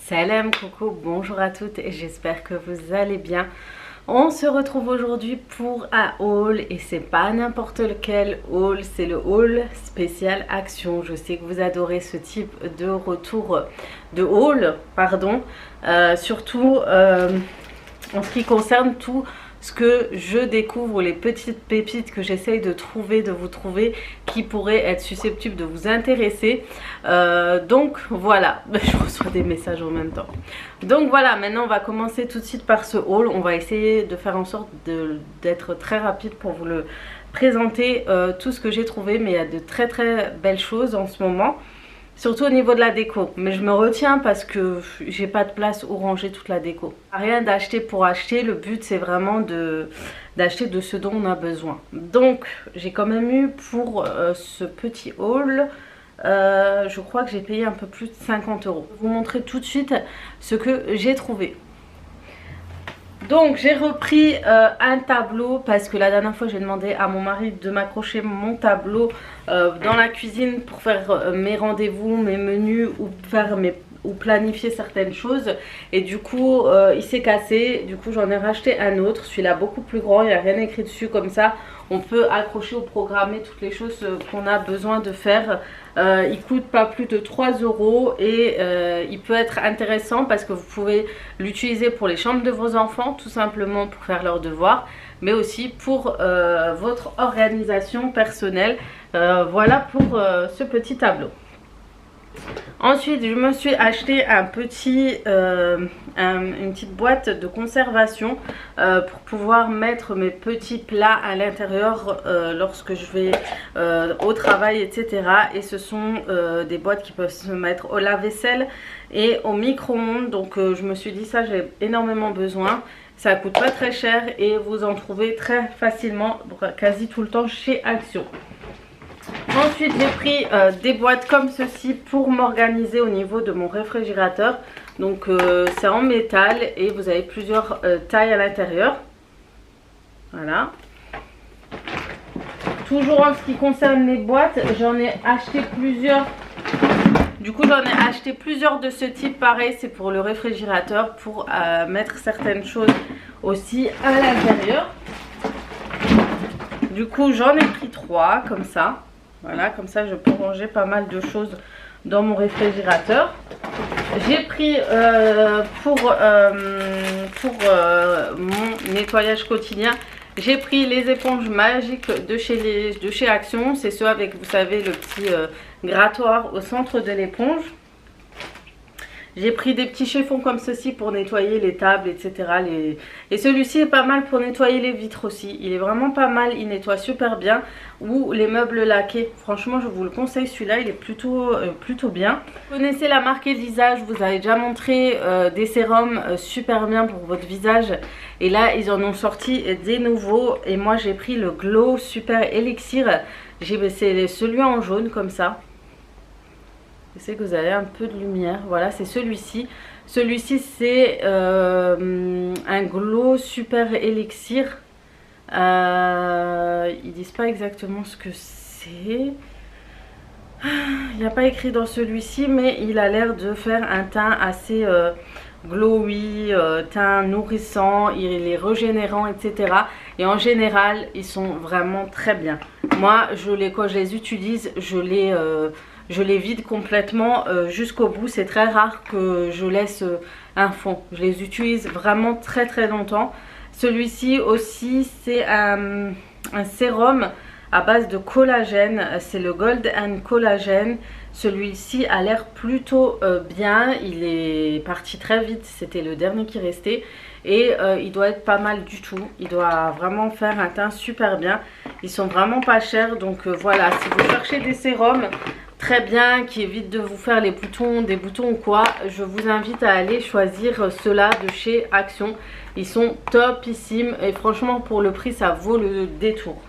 Salam, coucou, bonjour à toutes et j'espère que vous allez bien. On se retrouve aujourd'hui pour un haul et c'est pas n'importe lequel haul, c'est le haul spécial action. Je sais que vous adorez ce type de retour de haul, pardon, surtout en ce qui concerne tout ce que je découvre, les petites pépites que j'essaye de vous trouver qui pourraient être susceptibles de vous intéresser. Donc voilà, je reçois des messages en même temps. Donc voilà, maintenant on va commencer tout de suite par ce haul. On va essayer de faire en sorte d'être très rapide pour vous le présenter, tout ce que j'ai trouvé. Mais il y a de très très belles choses en ce moment. Surtout au niveau de la déco, mais je me retiens parce que j'ai pas de place où ranger toute la déco. Rien d'acheter pour acheter, le but c'est vraiment d'acheter de ce dont on a besoin. Donc j'ai quand même eu pour ce petit haul, je crois que j'ai payé un peu plus de 50 €. Je vais vous montrer tout de suite ce que j'ai trouvé. Donc j'ai repris un tableau parce que la dernière fois j'ai demandé à mon mari de m'accrocher mon tableau dans la cuisine pour faire mes rendez-vous, mes menus ou planifier certaines choses, et du coup il s'est cassé. Du coup j'en ai racheté un autre, celui-là beaucoup plus grand, il n'y a rien écrit dessus, comme ça on peut accrocher ou programmer toutes les choses qu'on a besoin de faire. Il coûte pas plus de 3 € et il peut être intéressant parce que vous pouvez l'utiliser pour les chambres de vos enfants, tout simplement pour faire leurs devoirs, mais aussi pour votre organisation personnelle. Voilà pour ce petit tableau. Ensuite, je me suis acheté une petite boîte de conservation pour pouvoir mettre mes petits plats à l'intérieur lorsque je vais au travail, etc. Et ce sont des boîtes qui peuvent se mettre au lave-vaisselle et au micro-ondes. Donc je me suis dit, ça j'ai énormément besoin. Ça coûte pas très cher et vous en trouvez très facilement, quasi tout le temps chez Action. Ensuite j'ai pris des boîtes comme ceci pour m'organiser au niveau de mon réfrigérateur. Donc c'est en métal et vous avez plusieurs tailles à l'intérieur. Voilà. Toujours en ce qui concerne les boîtes, j'en ai acheté plusieurs. Du coup j'en ai acheté plusieurs de ce type. Pareil, c'est pour le réfrigérateur, pour mettre certaines choses aussi à l'intérieur. Du coup j'en ai pris 3 comme ça. Voilà, comme ça je peux ranger pas mal de choses dans mon réfrigérateur. J'ai pris pour mon nettoyage quotidien, j'ai pris les éponges magiques de chez Action. C'est ceux avec, vous savez, le petit grattoir au centre de l'éponge. J'ai pris des petits chiffons comme ceci pour nettoyer les tables, etc. Et celui-ci est pas mal pour nettoyer les vitres aussi. Il est vraiment pas mal, il nettoie super bien. Ou les meubles laqués. Franchement, je vous le conseille, celui-là, il est plutôt bien. Vous connaissez la marque Elisa, je vous avais déjà montré des sérums super bien pour votre visage. Et là, ils en ont sorti des nouveaux. Et moi, j'ai pris le Glow Super Elixir. C'est celui en jaune comme ça. Je sais que vous avez un peu de lumière. Voilà, c'est celui-ci. Celui-ci, c'est un Glow Super Elixir. Ils disent pas exactement ce que c'est. Il n'y a pas écrit dans celui-ci, mais il a l'air de faire un teint assez glowy, teint nourrissant, il est régénérant, etc. Et en général, ils sont vraiment très bien. Moi, quand je les utilise, je les vide complètement jusqu'au bout. C'est très rare que je laisse un fond. Je les utilise vraiment très très longtemps. Celui-ci aussi, c'est un sérum à base de collagène. C'est le Gold and Collagen. Celui-ci a l'air plutôt bien. Il est parti très vite. C'était le dernier qui restait. Et il doit être pas mal du tout. Il doit vraiment faire un teint super bien. Ils sont vraiment pas chers. Donc voilà, si vous cherchez des sérums très bien, qui évite de vous faire des boutons ou quoi, je vous invite à aller choisir ceux-là de chez Action. Ils sont topissimes et franchement pour le prix ça vaut le détour.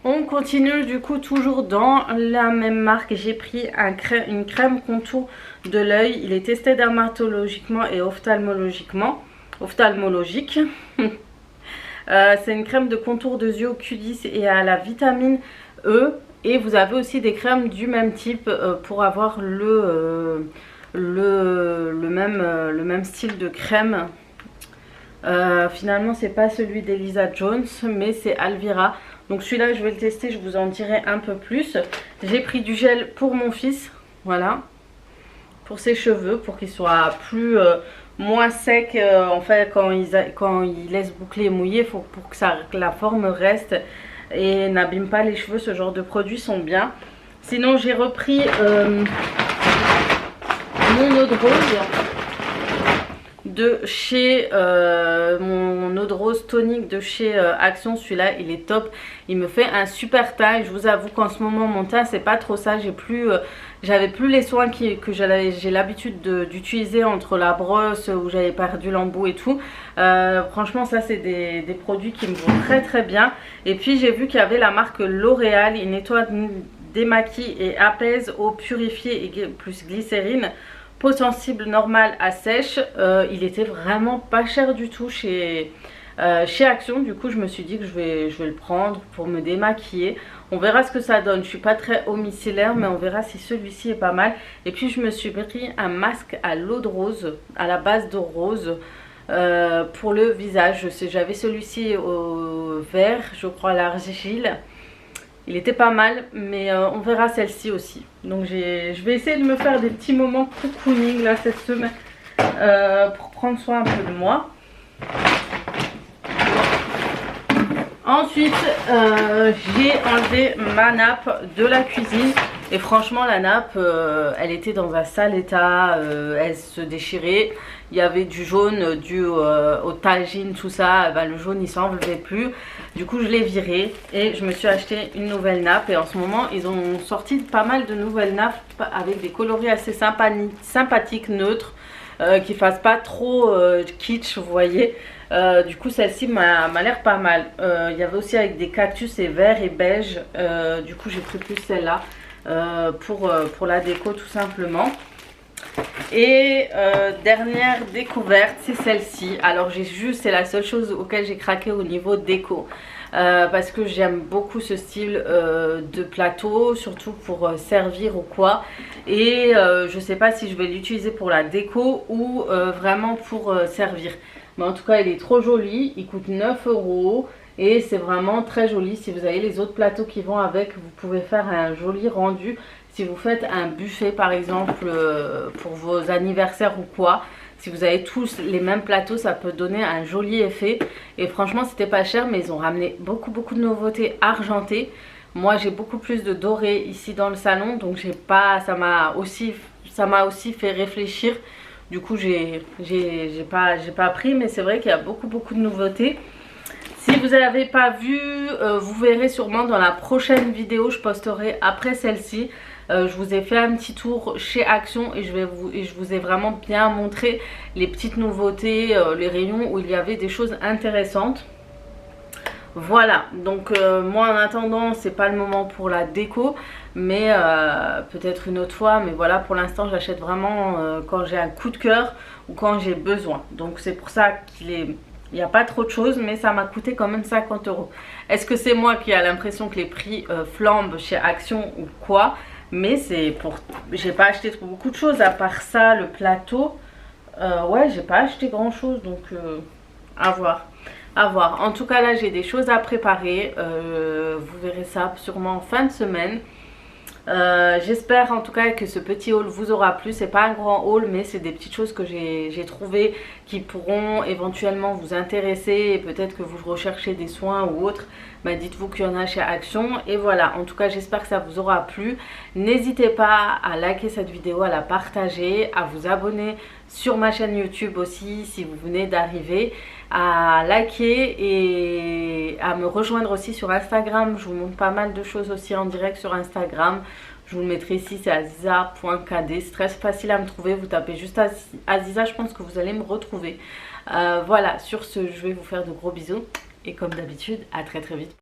On continue du coup toujours dans la même marque. J'ai pris une crème contour de l'œil. Il est testé dermatologiquement et ophtalmologique. C'est une crème de contour de yeux au Q10 et à la vitamine E. Et vous avez aussi des crèmes du même type pour avoir le le même style de crème. Finalement c'est pas celui d'Elisa Jones mais c'est Alvira. Donc celui-là je vais le tester, je vous en dirai un peu plus. J'ai pris du gel pour mon fils, voilà, pour ses cheveux, pour qu'il soit plus moins sec. En fait quand il laisse boucler et mouiller, pour que la forme reste et n'abîme pas les cheveux. Ce genre de produits sont bien. Sinon j'ai repris mon eau de rose de chez mon eau de rose tonique de chez Action. Celui-là il est top, il me fait un super teint et je vous avoue qu'en ce moment mon teint c'est pas trop ça. J'avais plus les soins que j'ai l'habitude d'utiliser entre la brosse où j'avais perdu l'embout et tout. Franchement ça c'est des produits qui me vont très très bien. Et puis j'ai vu qu'il y avait la marque L'Oréal, il nettoie, démaquille et apaise eau purifiée et plus glycérine, peau sensible normale à sèche. Il était vraiment pas cher du tout chez Action. Du coup je me suis dit que je vais le prendre pour me démaquiller. On verra ce que ça donne. Je suis pas très eau micellaire mais on verra si celui-ci est pas mal. Et puis je me suis pris un masque à l'eau de rose, à la base de rose, pour le visage. J'avais celui-ci au vert, je crois l'argile. Il était pas mal, mais on verra celle-ci aussi. Donc je vais essayer de me faire des petits moments cocooning là cette semaine pour prendre soin un peu de moi. Ensuite j'ai enlevé ma nappe de la cuisine. Et franchement la nappe elle était dans un sale état, elle se déchirait. Il y avait du jaune dû au tagine, tout ça. Ben, le jaune il s'enlevait plus. Du coup je l'ai viré et je me suis acheté une nouvelle nappe. Et en ce moment ils ont sorti pas mal de nouvelles nappes avec des coloris assez sympathiques, neutres, qui fassent pas trop kitsch, vous voyez. Du coup celle-ci m'a l'air pas mal. Il y avait aussi avec des cactus et vert et beige. Du coup j'ai pris plus celle-là pour la déco tout simplement. Et dernière découverte, c'est celle-ci. Alors c'est la seule chose auquel j'ai craqué au niveau déco, parce que j'aime beaucoup ce style de plateau, surtout pour servir ou quoi. Et je sais pas si je vais l'utiliser pour la déco ou vraiment pour servir. Mais en tout cas il est trop joli, il coûte 9 € et c'est vraiment très joli. Si vous avez les autres plateaux qui vont avec, vous pouvez faire un joli rendu. Si vous faites un buffet par exemple pour vos anniversaires ou quoi, si vous avez tous les mêmes plateaux, ça peut donner un joli effet. Et franchement c'était pas cher, mais ils ont ramené beaucoup de nouveautés argentées. Moi j'ai beaucoup plus de doré ici dans le salon, donc ça m'a aussi fait réfléchir. Du coup j'ai pas pris, mais c'est vrai qu'il y a beaucoup de nouveautés. Si vous n'avez pas vu, vous verrez sûrement dans la prochaine vidéo, je posterai après celle-ci. Je vous ai fait un petit tour chez Action et je vous ai vraiment bien montré les petites nouveautés, les rayons où il y avait des choses intéressantes. Voilà, donc moi en attendant c'est pas le moment pour la déco, mais peut-être une autre fois. Mais voilà, pour l'instant j'achète vraiment quand j'ai un coup de cœur ou quand j'ai besoin. Donc c'est pour ça il n'y a pas trop de choses, mais ça m'a coûté quand même 50 €. Est-ce que c'est moi qui ai l'impression que les prix flambent chez Action ou quoi? Mais c'est pour... J'ai pas acheté beaucoup de choses à part ça, le plateau. Ouais, j'ai pas acheté grand chose, donc à voir. À voir. En tout cas là j'ai des choses à préparer. Vous verrez ça sûrement en fin de semaine. J'espère en tout cas que ce petit haul vous aura plu. C'est pas un grand haul, mais c'est des petites choses que j'ai trouvées qui pourront éventuellement vous intéresser. Et peut-être que vous recherchez des soins ou autre, bah dites-vous qu'il y en a chez Action. Et voilà, en tout cas j'espère que ça vous aura plu. N'hésitez pas à liker cette vidéo, à la partager, à vous abonner sur ma chaîne YouTube aussi si vous venez d'arriver, à liker et à me rejoindre aussi sur Instagram. Je vous montre pas mal de choses aussi en direct sur Instagram. Je vous le mettrai ici, c'est aziza.kd. C'est très facile à me trouver, vous tapez juste Aziza, je pense que vous allez me retrouver. Voilà, sur ce, je vais vous faire de gros bisous et comme d'habitude, à très vite.